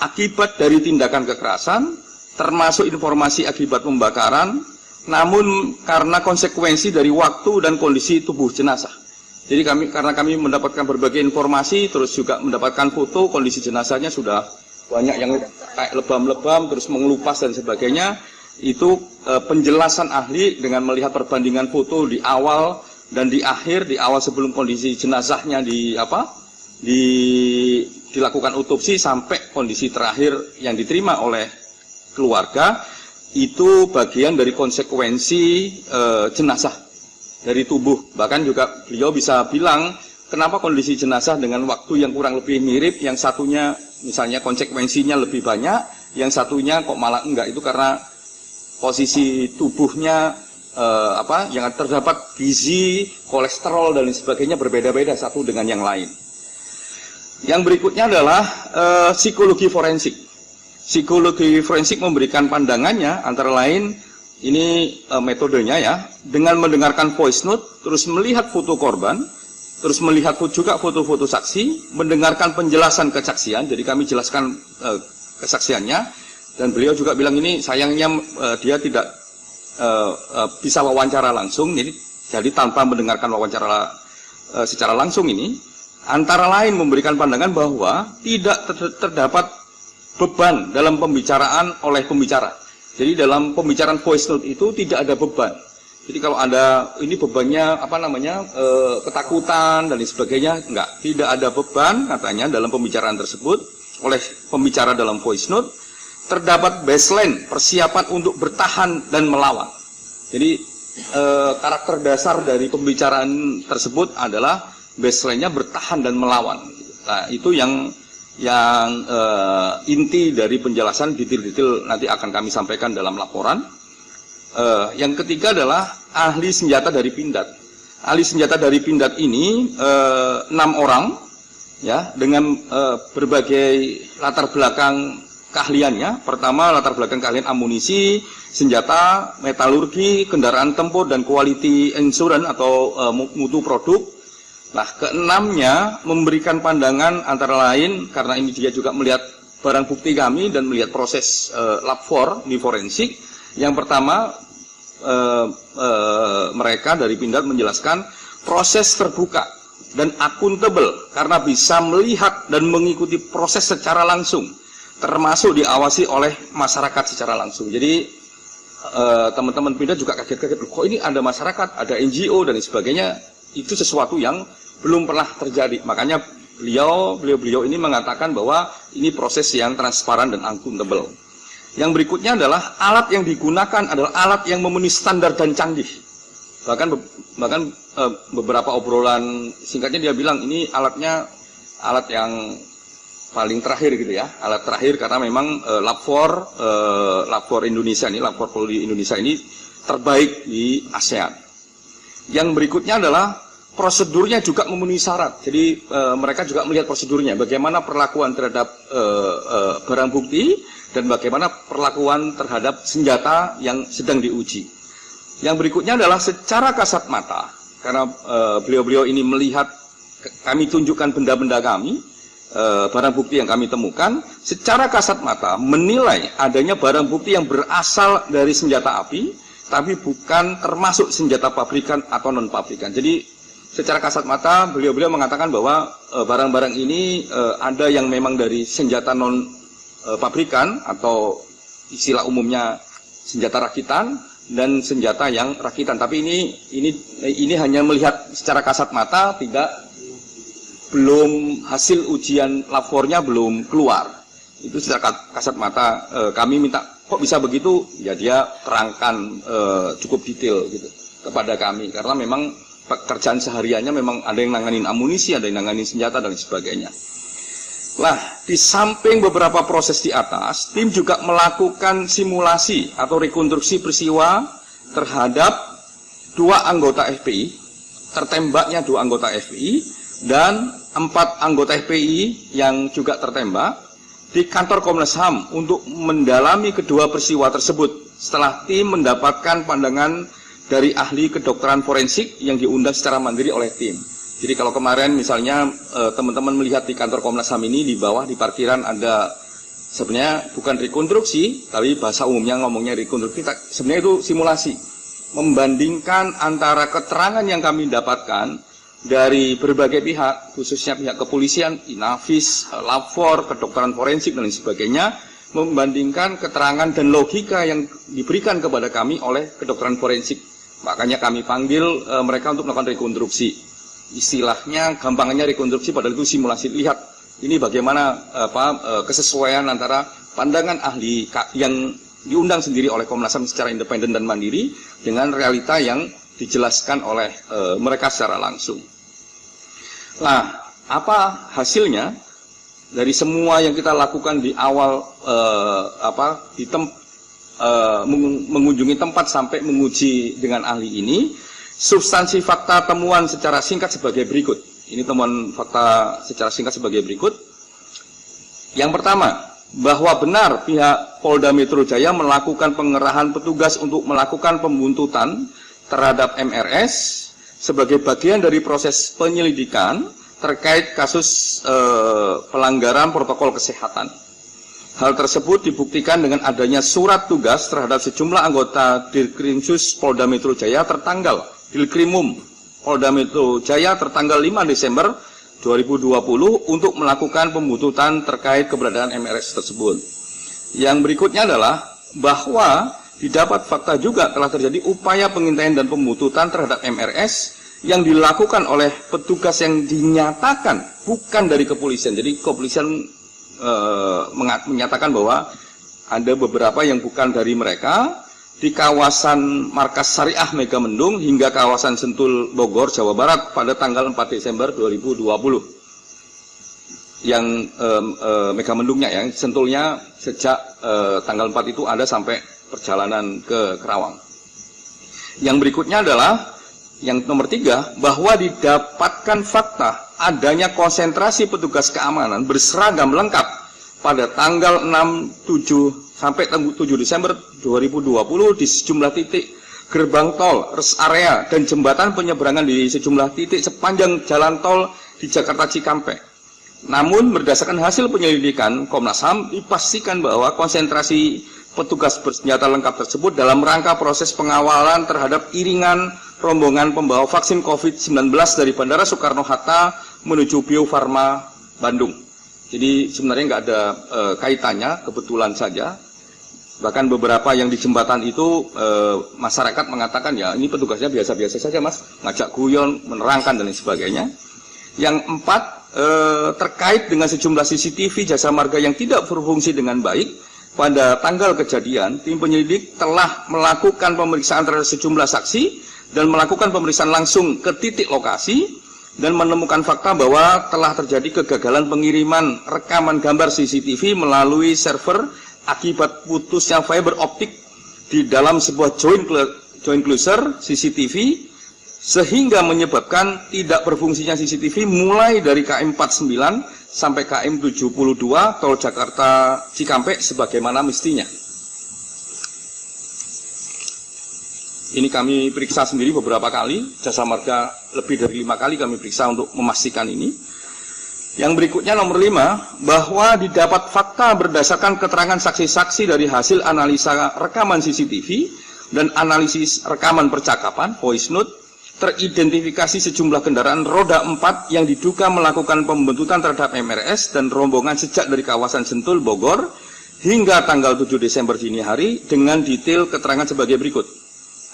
akibat dari tindakan kekerasan, termasuk informasi akibat pembakaran, namun karena konsekuensi dari waktu dan kondisi tubuh jenazah. Jadi karena kami mendapatkan berbagai informasi, terus juga mendapatkan foto, kondisi jenazahnya sudah banyak yang kayak lebam-lebam, terus mengelupas dan sebagainya. Itu penjelasan ahli dengan melihat perbandingan foto di awal dan di akhir, di awal sebelum kondisi jenazahnya dilakukan otopsi sampai kondisi terakhir yang diterima oleh keluarga, itu bagian dari konsekuensi jenazah dari tubuh. Bahkan juga beliau bisa bilang kenapa kondisi jenazah dengan waktu yang kurang lebih mirip, yang satunya misalnya konsekuensinya lebih banyak, yang satunya kok malah enggak, itu karena posisi tubuhnya yang terdapat gizi, kolesterol dan sebagainya berbeda-beda satu dengan yang lain. Yang berikutnya adalah psikologi forensik. Psikologi forensik memberikan pandangannya antara lain, ini metodenya ya, dengan mendengarkan voice note, terus melihat foto korban, terus melihat juga foto-foto saksi, mendengarkan penjelasan kesaksian. Jadi kami jelaskan kesaksiannya, dan beliau juga bilang ini sayangnya dia tidak bisa wawancara langsung, jadi tanpa mendengarkan wawancara secara langsung ini, antara lain memberikan pandangan bahwa tidak terdapat beban dalam pembicaraan oleh pembicara. Jadi dalam pembicaraan voice note itu tidak ada beban. Jadi kalau ada ini bebannya ketakutan dan sebagainya, tidak ada beban katanya dalam pembicaraan tersebut oleh pembicara dalam voice note. Terdapat baseline persiapan untuk bertahan dan melawan. Jadi karakter dasar dari pembicaraan tersebut adalah baseline-nya bertahan dan melawan. Nah, itu yang inti dari penjelasan, detail-detail nanti akan kami sampaikan dalam laporan. Yang ketiga adalah ahli senjata dari Pindad. Ahli senjata dari Pindad ini 6 orang ya, dengan berbagai latar belakang keahliannya. Pertama, latar belakang keahlian amunisi, senjata, metalurgi, kendaraan tempur, dan quality insurance atau mutu produk. Nah, keenamnya memberikan pandangan antara lain, karena ini dia juga melihat barang bukti kami dan melihat proses lab 4 di forensik. Yang pertama, mereka dari Pindad menjelaskan proses terbuka dan akuntabel karena bisa melihat dan mengikuti proses secara langsung, termasuk diawasi oleh masyarakat secara langsung. Jadi teman-teman Pindad juga kaget-kaget, kok ini ada masyarakat, ada NGO dan sebagainya. Itu sesuatu yang belum pernah terjadi. Makanya beliau ini mengatakan bahwa ini proses yang transparan dan akuntabel. Yang berikutnya adalah alat yang digunakan adalah alat yang memenuhi standar dan canggih. Bahkan beberapa obrolan singkatnya dia bilang ini alatnya alat yang paling terakhir gitu ya, alat terakhir karena memang lab 4 Indonesia ini, lab 4 Polri Indonesia ini terbaik di ASEAN. Yang berikutnya adalah prosedurnya juga memenuhi syarat. Jadi mereka juga melihat prosedurnya, bagaimana perlakuan terhadap barang bukti dan bagaimana perlakuan terhadap senjata yang sedang diuji. Yang berikutnya adalah secara kasat mata, karena beliau-beliau ini melihat, kami tunjukkan benda-benda kami, barang bukti yang kami temukan, secara kasat mata menilai adanya barang bukti yang berasal dari senjata api, tapi bukan termasuk senjata pabrikan atau non-pabrikan. Jadi secara kasat mata beliau-beliau mengatakan bahwa barang-barang ini ada yang memang dari senjata non-pabrikan atau istilah umumnya senjata rakitan, dan senjata yang rakitan. Tapi ini hanya melihat secara kasat mata, belum hasil ujian labornya belum keluar. Itu secara kasat mata. Kami minta kok bisa begitu? Ya dia terangkan cukup detail gitu kepada kami, karena memang pekerjaan sehariannya memang ada yang nanganin amunisi, ada yang nanganin senjata dan sebagainya. Nah, di samping beberapa proses di atas, tim juga melakukan simulasi atau rekonstruksi peristiwa terhadap 2 anggota FPI, tertembaknya 2 anggota FPI, dan 4 anggota FPI yang juga tertembak di kantor Komnas HAM untuk mendalami kedua peristiwa tersebut setelah tim mendapatkan pandangan dari ahli kedokteran forensik yang diundang secara mandiri oleh tim. Jadi kalau kemarin misalnya teman-teman melihat di kantor Komnas HAM ini di bawah di parkiran ada sebenarnya bukan rekonstruksi, tapi bahasa umumnya ngomongnya rekonstruksi, sebenarnya itu simulasi. Membandingkan antara keterangan yang kami dapatkan dari berbagai pihak, khususnya pihak kepolisian, Inavis, Lapor, kedokteran forensik dan lain sebagainya, membandingkan keterangan dan logika yang diberikan kepada kami oleh kedokteran forensik. Makanya kami panggil mereka untuk melakukan rekonstruksi. Istilahnya gampangnya rekonstruksi, padahal itu simulasi. Lihat ini bagaimana kesesuaian antara pandangan ahli yang diundang sendiri oleh Komnas HAM secara independen dan mandiri dengan realita yang dijelaskan oleh mereka secara langsung. Nah, apa hasilnya dari semua yang kita lakukan di awal mengunjungi tempat sampai menguji dengan ahli ini? Substansi fakta temuan secara singkat sebagai berikut. Ini temuan fakta secara singkat sebagai berikut. Yang pertama, bahwa benar pihak Polda Metro Jaya melakukan pengerahan petugas untuk melakukan pembuntutan terhadap MRS sebagai bagian dari proses penyelidikan terkait kasus pelanggaran protokol kesehatan. Hal tersebut dibuktikan dengan adanya surat tugas terhadap sejumlah anggota Dirkrimsus Polda Metro Jaya Dirkrimum Polda Metro Jaya tertanggal 5 Desember 2020 untuk melakukan pembuntutan terkait keberadaan MRS tersebut. Yang berikutnya adalah bahwa didapat fakta juga telah terjadi upaya pengintaian dan pembuntutan terhadap MRS yang dilakukan oleh petugas yang dinyatakan bukan dari kepolisian. Jadi kepolisian menyatakan bahwa ada beberapa yang bukan dari mereka di kawasan Markas Syariah Megamendung hingga kawasan Sentul Bogor, Jawa Barat pada tanggal 4 Desember 2020. Yang Megamendungnya, yang Sentulnya sejak tanggal 4 itu ada sampai perjalanan ke Kerawang. Yang berikutnya adalah yang nomor 3, bahwa didapatkan fakta adanya konsentrasi petugas keamanan berseragam lengkap pada tanggal 6, 7 sampai 7 Desember 2020 di sejumlah titik gerbang tol, rest area, dan jembatan penyeberangan di sejumlah titik sepanjang jalan tol di Jakarta Cikampek. Namun berdasarkan hasil penyelidikan Komnas HAM dipastikan bahwa konsentrasi petugas bersenjata lengkap tersebut dalam rangka proses pengawalan terhadap iringan rombongan pembawa vaksin COVID-19 dari Bandara Soekarno-Hatta menuju Bio Farma Bandung. Jadi sebenarnya nggak ada kaitannya, kebetulan saja. Bahkan beberapa yang di jembatan itu masyarakat mengatakan ya ini petugasnya biasa-biasa saja mas, ngajak guyon, menerangkan dan lain sebagainya. Yang 4, terkait dengan sejumlah CCTV jasa marga yang tidak berfungsi dengan baik, pada tanggal kejadian tim penyelidik telah melakukan pemeriksaan terhadap sejumlah saksi dan melakukan pemeriksaan langsung ke titik lokasi dan menemukan fakta bahwa telah terjadi kegagalan pengiriman rekaman gambar CCTV melalui server akibat putusnya fiber optik di dalam sebuah joint cluster CCTV sehingga menyebabkan tidak berfungsinya CCTV mulai dari KM 49 sampai KM 72 tol Jakarta Cikampek sebagaimana mestinya. Ini kami periksa sendiri beberapa kali, jasa marga lebih dari 5 kali kami periksa untuk memastikan ini. Yang berikutnya nomor 5, bahwa didapat fakta berdasarkan keterangan saksi-saksi dari hasil analisa rekaman CCTV dan analisis rekaman percakapan, voice note, teridentifikasi sejumlah kendaraan roda 4 yang diduga melakukan pembentutan terhadap MRS dan rombongan sejak dari kawasan Sentul, Bogor, hingga tanggal 7 Desember dini hari dengan detail keterangan sebagai berikut.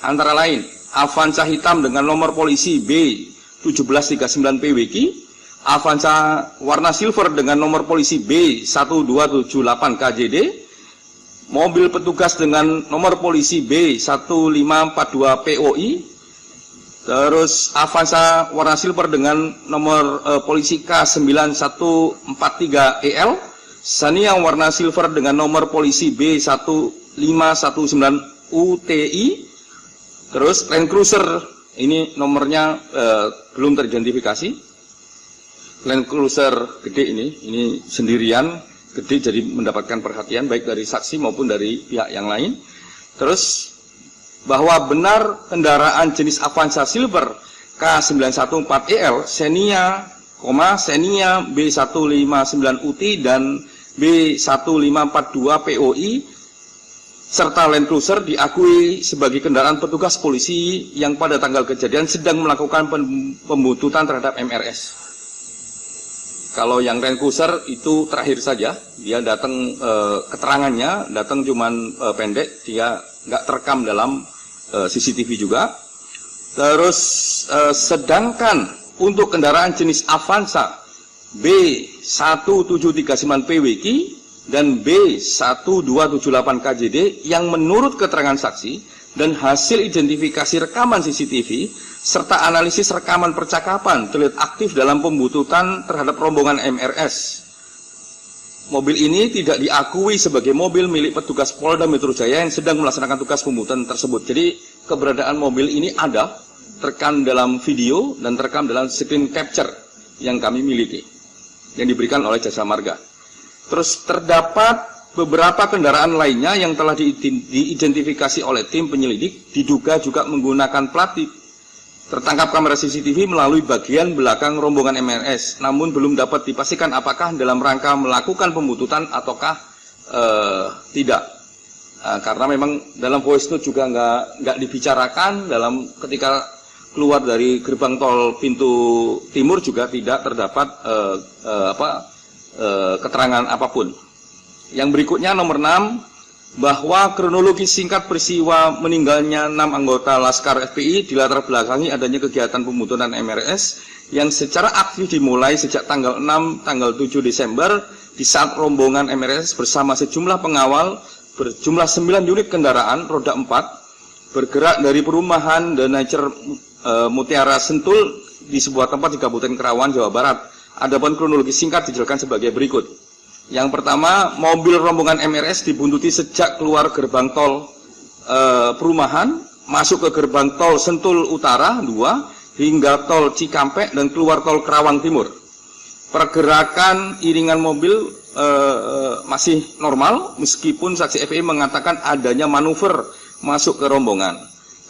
antara lain Avanza hitam dengan nomor polisi B1739 PWQ, Avanza warna silver dengan nomor polisi B1278 KJD, mobil petugas dengan nomor polisi B1542 POI, terus Avanza warna silver dengan nomor polisi K9143 EL, Xenia warna silver dengan nomor polisi B1519 UTI, terus Land Cruiser ini nomornya belum teridentifikasi. Land Cruiser gede ini sendirian, gede, jadi mendapatkan perhatian baik dari saksi maupun dari pihak yang lain. Terus bahwa benar kendaraan jenis Avanza Silver K914EL Xenia, B159 UT dan B1542 POI serta Land Cruiser diakui sebagai kendaraan petugas polisi yang pada tanggal kejadian sedang melakukan pembuntutan terhadap MRS. Kalau yang Land Cruiser itu terakhir saja, dia datang keterangannya datang cuman pendek, dia nggak terekam dalam CCTV juga. Terus sedangkan untuk kendaraan jenis Avanza B1739 PWQ dan B1278 KJD yang menurut keterangan saksi dan hasil identifikasi rekaman CCTV serta analisis rekaman percakapan terlihat aktif dalam pembuntutan terhadap rombongan MRS. Mobil ini tidak diakui sebagai mobil milik petugas Polda Metro Jaya yang sedang melaksanakan tugas pembuntutan tersebut. Jadi keberadaan mobil ini ada, terekam dalam video dan terekam dalam screen capture yang kami miliki, yang diberikan oleh Jasa Marga. Terus terdapat beberapa kendaraan lainnya yang telah diidentifikasi oleh tim penyelidik, diduga juga menggunakan plat tertangkap kamera CCTV melalui bagian belakang rombongan MRS, namun belum dapat dipastikan apakah dalam rangka melakukan pembuntutan ataukah tidak. Karena memang dalam voice note juga nggak dibicarakan, dalam ketika keluar dari gerbang tol pintu timur juga tidak terdapat keterangan apapun. Yang berikutnya nomor 6, bahwa kronologi singkat peristiwa meninggalnya 6 anggota Laskar FPI dilatar belakangi adanya kegiatan pembuntutan MRS yang secara aktif dimulai sejak tanggal 6, tanggal 7 Desember di saat rombongan MRS bersama sejumlah pengawal berjumlah 9 unit kendaraan roda 4 bergerak dari perumahan The Nature Mutiara Sentul di sebuah tempat di Kabupaten Karawang, Jawa Barat. Adapun kronologi singkat dijelaskan sebagai berikut. Yang pertama, mobil rombongan MRS dibuntuti sejak keluar gerbang tol perumahan, masuk ke gerbang tol Sentul Utara 2, hingga tol Cikampek dan keluar tol Karawang Timur. Pergerakan iringan mobil masih normal, meskipun saksi FPI mengatakan adanya manuver masuk ke rombongan.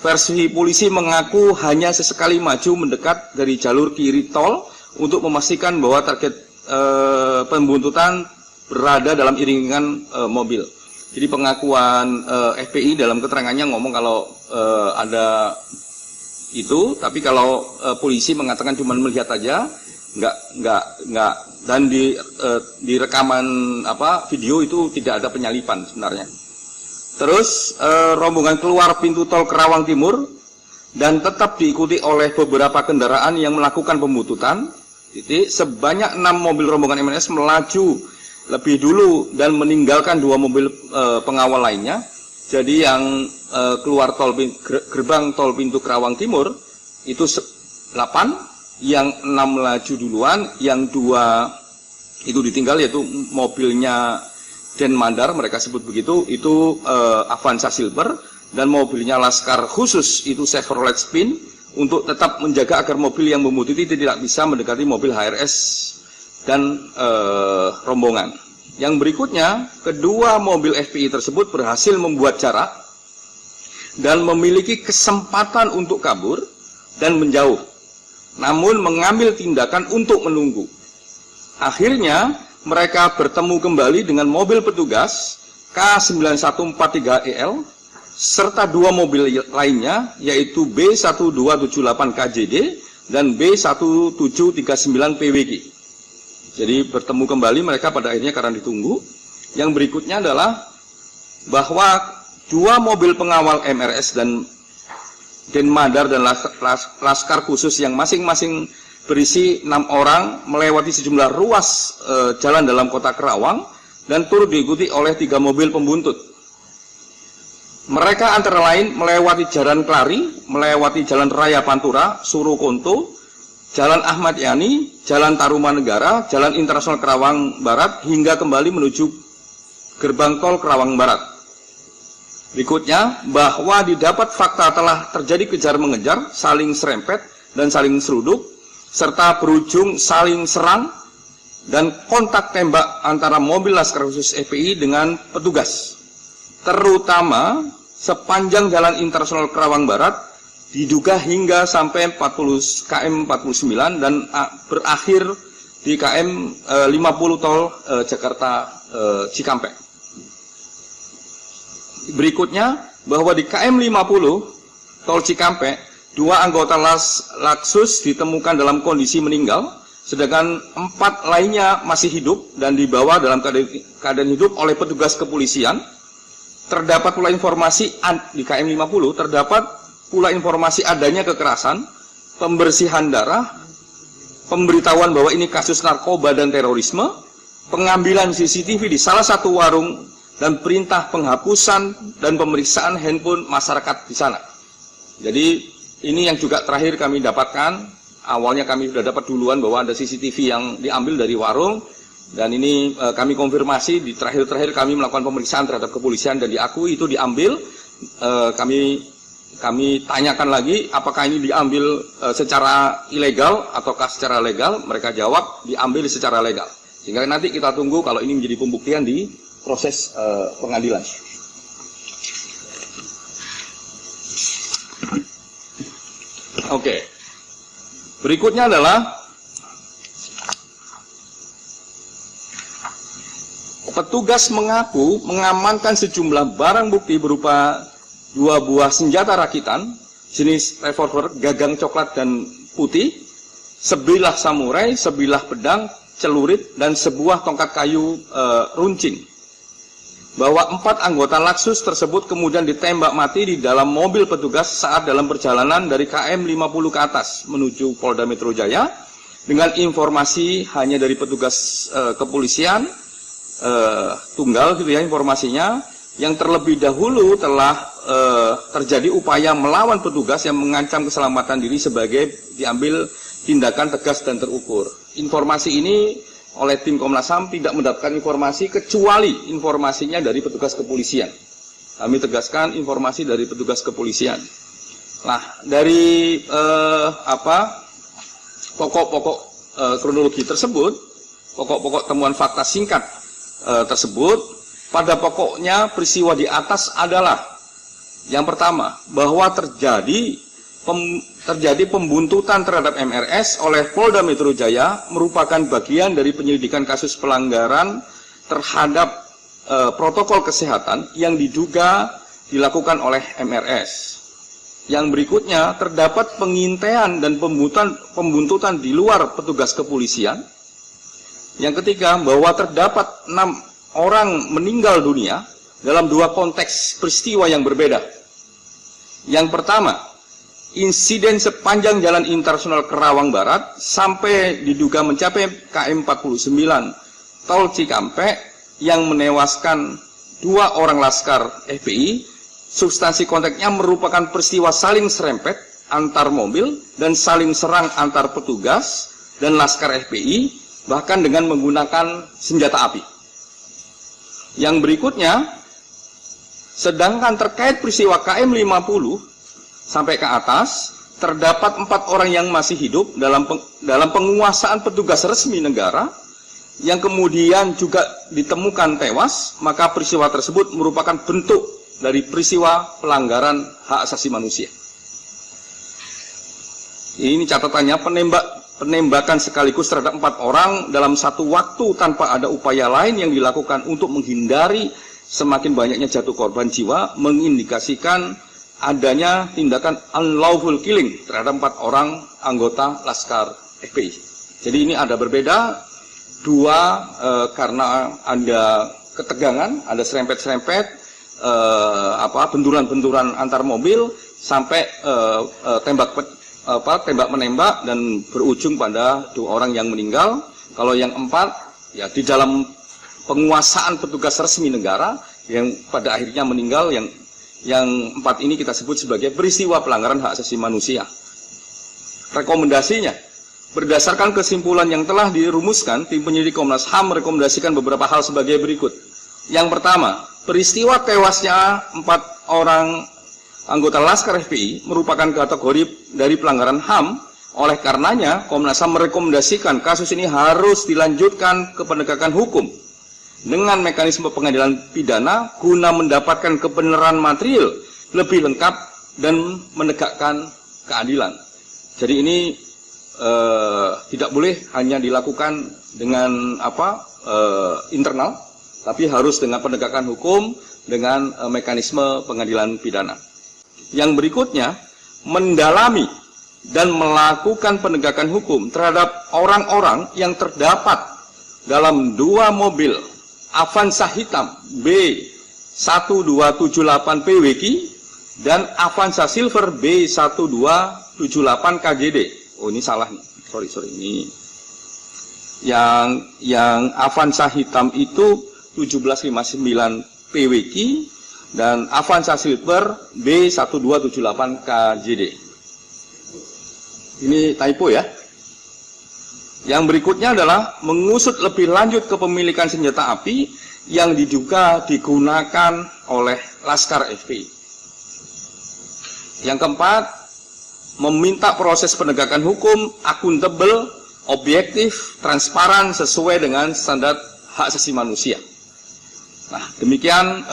Versi polisi mengaku hanya sesekali maju mendekat dari jalur kiri tol untuk memastikan bahwa target pembuntutan berada dalam iringan mobil. Jadi pengakuan FPI dalam keterangannya ngomong kalau ada itu, tapi kalau polisi mengatakan cuma melihat aja, nggak, dan di rekaman video itu tidak ada penyalipan sebenarnya. Terus rombongan keluar pintu tol Karawang Timur dan tetap diikuti oleh beberapa kendaraan yang melakukan pembuntutan. Sebanyak 6 mobil rombongan MNS melaju lebih dulu dan meninggalkan 2 mobil pengawal lainnya. Jadi yang keluar gerbang tol pintu Karawang Timur itu 8, yang 6 melaju duluan, yang 2 itu ditinggal, yaitu mobilnya Den Mandar, mereka sebut begitu, itu Avanza Silver, dan mobilnya Laskar khusus itu Chevrolet Spin, untuk tetap menjaga agar mobil yang membutuhkan tidak bisa mendekati mobil HRS dan rombongan. Yang berikutnya, kedua mobil FPI tersebut berhasil membuat jarak dan memiliki kesempatan untuk kabur dan menjauh, namun mengambil tindakan untuk menunggu. Akhirnya mereka bertemu kembali dengan mobil petugas K9143EL serta 2 mobil lainnya, yaitu B1278 KJD dan B1739 PWQ. Jadi bertemu kembali mereka pada akhirnya karena ditunggu. Yang berikutnya adalah bahwa 2 mobil pengawal MRS dan Denmadar dan Laskar Khusus yang masing-masing berisi 6 orang melewati sejumlah ruas jalan dalam kota Kerawang dan turut diikuti oleh 3 mobil pembuntut. Mereka antara lain melewati Jalan Klari, melewati Jalan Raya Pantura, Surukonto, Jalan Ahmad Yani, Jalan Tarumanegara, Jalan Internasional Kerawang Barat, hingga kembali menuju Gerbang Tol Kerawang Barat. Berikutnya, bahwa didapat fakta telah terjadi kejar-mengejar, saling serempet, dan saling seruduk, serta berujung saling serang, dan kontak tembak antara mobil Laskar Khusus FPI dengan petugas. Terutama sepanjang Jalan Internasional Kerawang Barat, diduga hingga sampai KM 49 dan berakhir di KM 50 Tol Jakarta Cikampek. Berikutnya, bahwa di KM 50 Tol Cikampek, 2 anggota Laksus ditemukan dalam kondisi meninggal, sedangkan 4 lainnya masih hidup dan dibawa dalam keadaan hidup oleh petugas kepolisian. Terdapat pula informasi di KM 50, terdapat pula informasi adanya kekerasan, pembersihan darah, pemberitahuan bahwa ini kasus narkoba dan terorisme, pengambilan CCTV di salah satu warung, dan perintah penghapusan dan pemeriksaan handphone masyarakat di sana. Jadi ini yang juga terakhir kami dapatkan. Awalnya kami sudah dapat duluan bahwa ada CCTV yang diambil dari warung, dan ini kami konfirmasi di terakhir kami melakukan pemeriksaan terhadap kepolisian dan diakui itu diambil. Kami tanyakan lagi apakah ini diambil secara ilegal ataukah secara legal. Mereka jawab diambil secara legal. Sehingga nanti kita tunggu kalau ini menjadi pembuktian di proses pengadilan. Oke. Berikutnya adalah petugas mengaku mengamankan sejumlah barang bukti berupa 2 buah senjata rakitan jenis revolver gagang coklat dan putih, sebilah samurai, sebilah pedang, celurit, dan sebuah tongkat kayu runcing. Bahwa 4 anggota Laksus tersebut kemudian ditembak mati di dalam mobil petugas saat dalam perjalanan dari KM 50 ke atas menuju Polda Metro Jaya, dengan informasi hanya dari petugas kepolisian tunggal gitu ya informasinya, yang terlebih dahulu telah terjadi upaya melawan petugas yang mengancam keselamatan diri sebagai diambil tindakan tegas dan terukur. Informasi ini oleh tim Komnas HAM tidak mendapatkan informasi kecuali informasinya dari petugas kepolisian. Kami tegaskan informasi dari petugas kepolisian. Nah, dari pokok-pokok kronologi tersebut, pokok-pokok temuan fakta singkat tersebut, pada pokoknya peristiwa di atas adalah yang pertama, bahwa terjadi pembuntutan terhadap MRS oleh Polda Metro Jaya merupakan bagian dari penyelidikan kasus pelanggaran terhadap protokol kesehatan yang diduga dilakukan oleh MRS. Yang berikutnya, terdapat pengintaian dan pembuntutan di luar petugas kepolisian. Yang ketiga, bahwa terdapat 6 orang meninggal dunia dalam 2 konteks peristiwa yang berbeda. Yang pertama, insiden sepanjang Jalan Internasional Kerawang Barat sampai diduga mencapai KM 49 Tol Cikampek yang menewaskan 2 orang Laskar FPI. Substansi konteksnya merupakan peristiwa saling serempet antar mobil dan saling serang antar petugas dan Laskar FPI, bahkan dengan menggunakan senjata api. Yang berikutnya, sedangkan terkait peristiwa KM 50 sampai ke atas, terdapat 4 orang yang masih hidup dalam penguasaan petugas resmi negara yang kemudian juga ditemukan tewas, maka peristiwa tersebut merupakan bentuk dari peristiwa pelanggaran hak asasi manusia. Ini catatannya, penembakan sekaligus terhadap 4 orang dalam satu waktu tanpa ada upaya lain yang dilakukan untuk menghindari semakin banyaknya jatuh korban jiwa, mengindikasikan adanya tindakan unlawful killing terhadap 4 orang anggota Laskar FPI. Jadi ini ada berbeda, 2 karena ada ketegangan, ada serempet-serempet, benturan-benturan antar mobil. sampai tembak menembak dan berujung pada 2 orang yang meninggal. Kalau yang 4 ya di dalam penguasaan petugas resmi negara yang pada akhirnya meninggal. Yang 4 ini kita sebut sebagai peristiwa pelanggaran hak asasi manusia. Rekomendasinya, berdasarkan kesimpulan yang telah dirumuskan, tim penyidik Komnas HAM merekomendasikan beberapa hal sebagai berikut. Yang pertama, peristiwa tewasnya 4 orang anggota Laskar FPI merupakan kategori dari pelanggaran HAM. Oleh karenanya, Komnas HAM merekomendasikan kasus ini harus dilanjutkan ke penegakan hukum dengan mekanisme pengadilan pidana guna mendapatkan kebenaran material lebih lengkap dan menegakkan keadilan. Jadi ini tidak boleh hanya dilakukan dengan internal, tapi harus dengan penegakan hukum dengan mekanisme pengadilan pidana. Yang berikutnya, mendalami dan melakukan penegakan hukum terhadap orang-orang yang terdapat dalam 2 mobil Avanza hitam B1278 PWK dan Avanza Silver B1278 KGD. Oh, ini salah nih. Sorry. Ini yang Avanza hitam itu 1759 PWK dan Avanza Silver B1278 KGD. Ini typo ya. Yang berikutnya adalah mengusut lebih lanjut kepemilikan senjata api yang diduga digunakan oleh Laskar FPI. Yang keempat, meminta proses penegakan hukum akuntabel, objektif, transparan sesuai dengan standar hak asasi manusia. Nah, demikian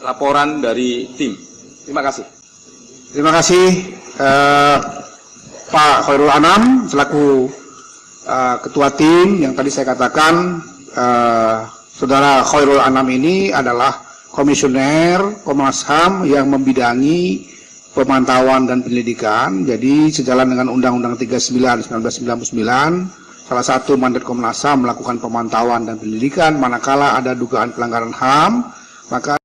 laporan dari tim. Terima kasih. Terima kasih Pak Khairul Anam selaku Ketua tim. Yang tadi saya katakan Saudara Khairul Anam ini adalah komisioner Komnas HAM yang membidangi pemantauan dan penyelidikan. Jadi sejalan dengan Undang-Undang 39 1999, salah satu mandat Komnas HAM melakukan pemantauan dan penyelidikan manakala ada dugaan pelanggaran HAM, maka